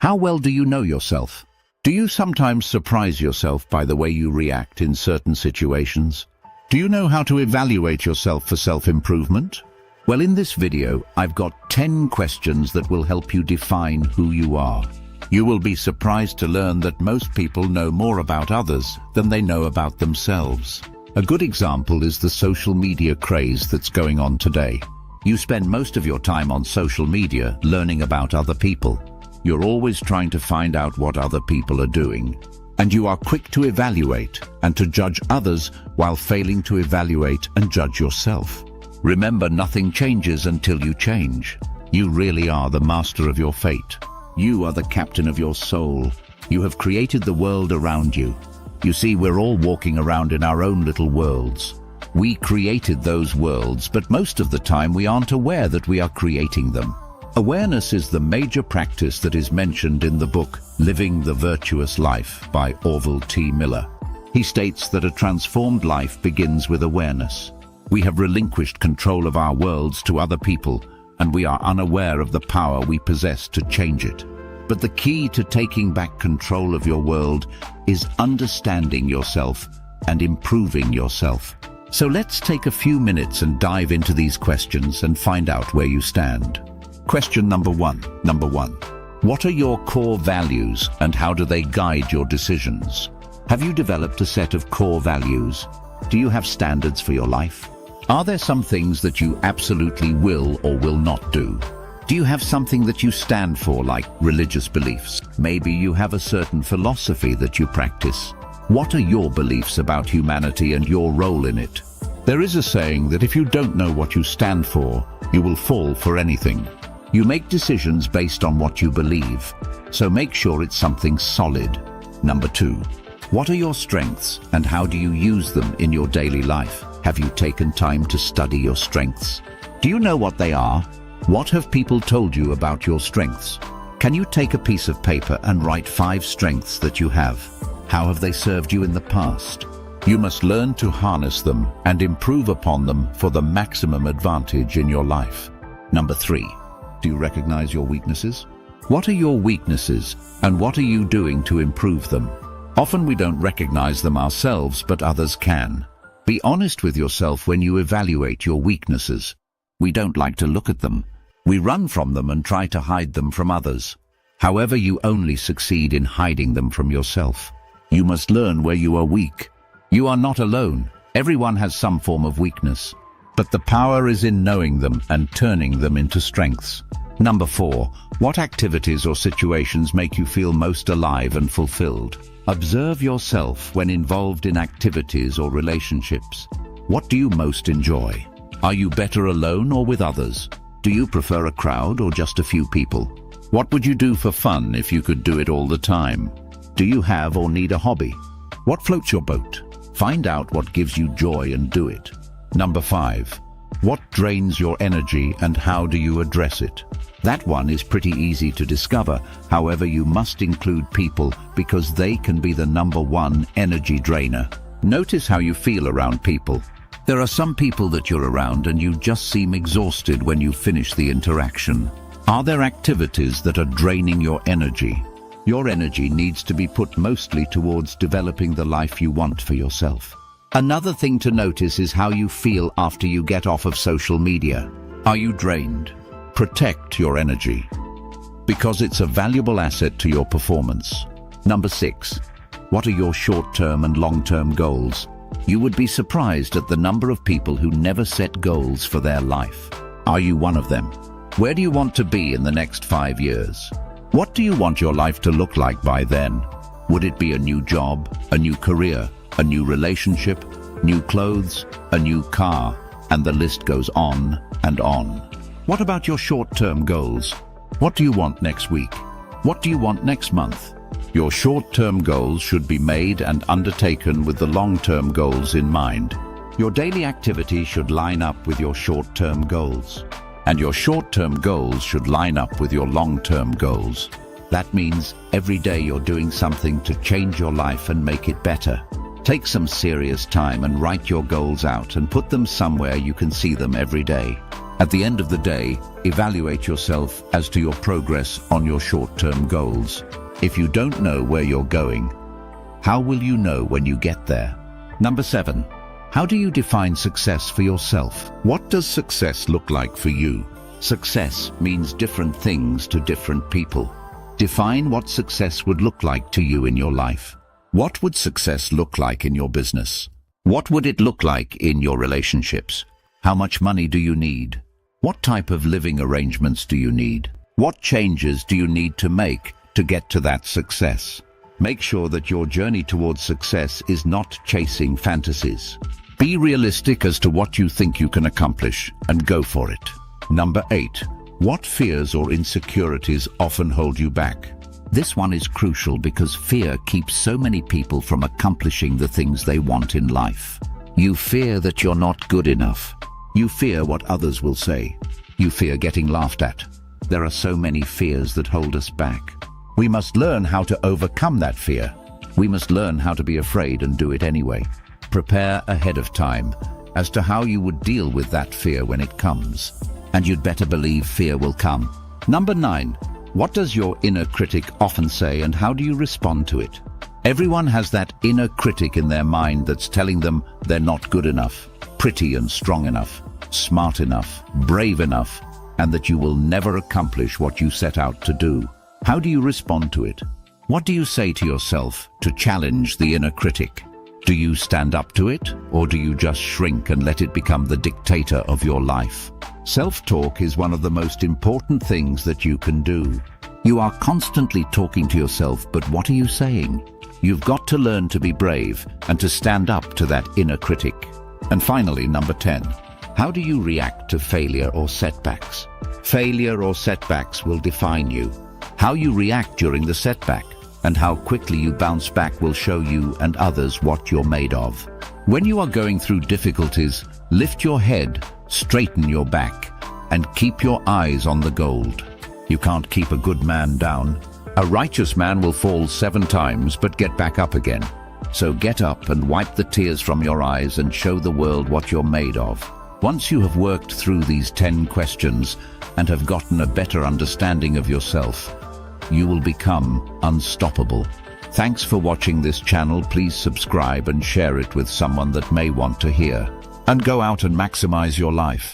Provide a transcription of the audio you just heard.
How well do you know yourself? Do you sometimes surprise yourself by the way you react in certain situations? Do you know how to evaluate yourself for self-improvement? Well, in this video, I've got 10 questions that will help you define who you are. You will be surprised to learn that most people know more about others than they know about themselves. A good example is the social media craze that's going on today. You spend most of your time on social media learning about other people. You're always trying to find out what other people are doing. And you are quick to evaluate and to judge others while failing to evaluate and judge yourself. Remember, nothing changes until you change. You really are the master of your fate. You are the captain of your soul. You have created the world around you. You see, we're all walking around in our own little worlds. We created those worlds, but most of the time we aren't aware that we are creating them. Awareness is the major practice that is mentioned in the book Living the Virtuous Life by Orville T. Miller. He states that a transformed life begins with awareness. We have relinquished control of our worlds to other people, and we are unaware of the power we possess to change it. But the key to taking back control of your world is understanding yourself and improving yourself. So let's take a few minutes and dive into these questions and find out where you stand. Question number one. What are your core values and how do they guide your decisions? Have you developed a set of core values? Do you have standards for your life? Are there some things that you absolutely will or will not do? Do you have something that you stand for, like religious beliefs? Maybe you have a certain philosophy that you practice. What are your beliefs about humanity and your role in it? There is a saying that if you don't know what you stand for, you will fall for anything. You make decisions based on what you believe, so make sure it's something solid. Number 2. What are your strengths and how do you use them in your daily life? Have you taken time to study your strengths? Do you know what they are? What have people told you about your strengths? Can you take a piece of paper and write 5 strengths that you have? How have they served you in the past? You must learn to harness them and improve upon them for the maximum advantage in your life. Number 3. Do you recognize your weaknesses? What are your weaknesses and what are you doing to improve them? Often we don't recognize them ourselves, but others can. Be honest with yourself when you evaluate your weaknesses. We don't like to look at them. We run from them and try to hide them from others. However, you only succeed in hiding them from yourself. You must learn where you are weak. You are not alone. Everyone has some form of weakness. But the power is in knowing them and turning them into strengths. Number 4. What activities or situations make you feel most alive and fulfilled? Observe yourself when involved in activities or relationships. What do you most enjoy? Are you better alone or with others? Do you prefer a crowd or just a few people? What would you do for fun if you could do it all the time? Do you have or need a hobby? What floats your boat? Find out what gives you joy and do it. Number 5. What drains your energy and how do you address it? That one is pretty easy to discover. However, you must include people because they can be the number 1 energy drainer. Notice how you feel around people. There are some people that you're around and you just seem exhausted when you finish the interaction. Are there activities that are draining your energy? Your energy needs to be put mostly towards developing the life you want for yourself. Another thing to notice is how you feel after you get off of social media. Are you drained? Protect your energy, because it's a valuable asset to your performance. Number 6. What are your short-term and long-term goals? You would be surprised at the number of people who never set goals for their life. Are you one of them? Where do you want to be in the next 5 years? What do you want your life to look like by then? Would it be a new job, a new career, a new relationship, new clothes, a new car, and the list goes on and on. What about your short-term goals? What do you want next week? What do you want next month? Your short-term goals should be made and undertaken with the long-term goals in mind. Your daily activity should line up with your short-term goals, and your short-term goals should line up with your long-term goals. That means every day you're doing something to change your life and make it better. Take some serious time and write your goals out and put them somewhere you can see them every day. At the end of the day, evaluate yourself as to your progress on your short-term goals. If you don't know where you're going, how will you know when you get there? Number 7. How do you define success for yourself? What does success look like for you? Success means different things to different people. Define what success would look like to you in your life. What would success look like in your business? What would it look like in your relationships? How much money do you need? What type of living arrangements do you need? What changes do you need to make to get to that success? Make sure that your journey towards success is not chasing fantasies. Be realistic as to what you think you can accomplish and go for it. Number 8. What fears or insecurities often hold you back? This one is crucial because fear keeps so many people from accomplishing the things they want in life. You fear that you're not good enough. You fear what others will say. You fear getting laughed at. There are so many fears that hold us back. We must learn how to overcome that fear. We must learn how to be afraid and do it anyway. Prepare ahead of time as to how you would deal with that fear when it comes. And you'd better believe fear will come. Number 9. What does your inner critic often say and how do you respond to it? Everyone has that inner critic in their mind that's telling them they're not good enough, pretty and strong enough, smart enough, brave enough, and that you will never accomplish what you set out to do. How do you respond to it? What do you say to yourself to challenge the inner critic? Do you stand up to it, or do you just shrink and let it become the dictator of your life? Self-talk is one of the most important things that you can do. You are constantly talking to yourself, but what are you saying? You've got to learn to be brave and to stand up to that inner critic. And finally, number 10. How do you react to failure or setbacks? Failure or setbacks will define you. How you react during the setback and how quickly you bounce back will show you and others what you're made of. When you are going through difficulties, lift your head, straighten your back, and keep your eyes on the gold. You can't keep a good man down. A righteous man will fall 7 times but get back up again. So get up and wipe the tears from your eyes and show the world what you're made of. Once you have worked through these 10 questions and have gotten a better understanding of yourself, you will become unstoppable. Thanks for watching this channel. Please subscribe and share it with someone that may want to hear. And go out and maximize your life.